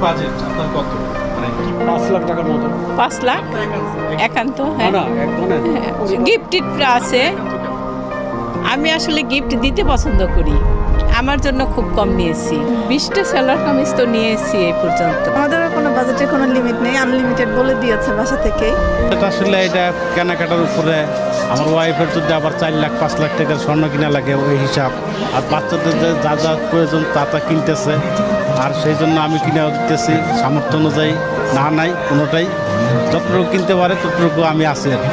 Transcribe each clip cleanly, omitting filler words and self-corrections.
Budget আপনার কত? মানে 5 লাখ টাকার মতো। 5 লাখ একান্ত, হ্যাঁ। না এক ধরনের গিফট আছে। আমি আসলে গিফট দিতে পছন্দ করি, আমার জন্য খুব কম নিয়েছি। 20টা সেলার কামিজ তো নিয়েছি এই পর্যন্ত। আমাদেরও কোনো বাজেটের কোনো লিমিট নেই, আনলিমিটেড বলে দিয়েছে বাসা থেকেই। এটা আসলে এটা কেনাকাটার উপরে। আমার ওয়াইফের যদি আবার 4 লাখ 5 লাখ টাকার স্বর্ণ কিনা লাগে ওই হিসাব, আর বাচ্চাদের যে যা যা প্রয়োজন তা তা কিনতেছে, আর সেই জন্য আমি কিনে দিতেছি সামর্থ্য অনুযায়ী। না নাই কোনোটাই, যতটুকু কিনতে পারে ততটুকু আমি আছি আর কি।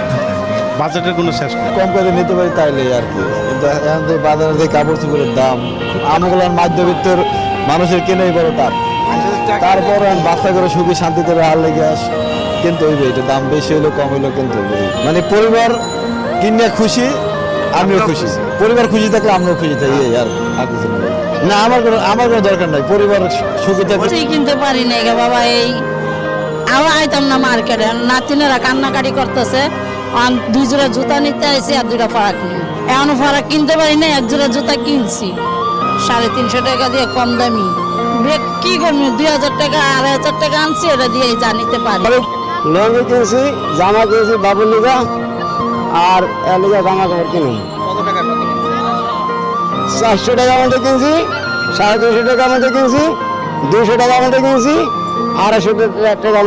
বাজেটের কোনো শেষ নেই। কম করে নিতে পারি তাইলে আর কি, কিন্তু এখন তো বাজারে যে কাপড় চোপড়ের দাম, আমগুলোর মধ্যবিত্তের মানুষের কেনাই বড় টান। তারপর বাচ্চা করে সুখী শান্তিতে রাহার লেগে কিন্তু হইবে, এটা দাম বেশি হইলো কম হইলো কিন্তু হইবে। মানে পরিবার কিনে খুশি, আমিও খুশি। পরিবার খুশি থাকলে আমরাও খুশি থাকি, এই আর কিছু না। না আমার কোনো দরকার নাই, পরিবার সুখী থাকলে। কিনতে পারি না গে বাবা, এই আবার আইতাম না মার্কেটে। নাতিনেরা কান্নাকাটি করতেছে, 2 জোড়া জুতা নিতে আইছি আর 2টা ফারাক নিই। এখনো ফারাক কিনতে পারি না, 1 জোড়া জুতা কিনছি 350 টাকা দিয়ে, কম দামি। কি করবি, 2000 টাকা 2500 টাকা আনছি, এটা দিয়ে যা নিতে পারি। লঙ্গি কিনছি, জামা কিনছি বাবুর লিগা, আর লিগা জামা কাপড় কিনি। 400 টাকা মধ্যে কিনছি, 350 টাকা মধ্যে কিনছি, 200 টাকা মধ্যে কিনছি, 250 টাকা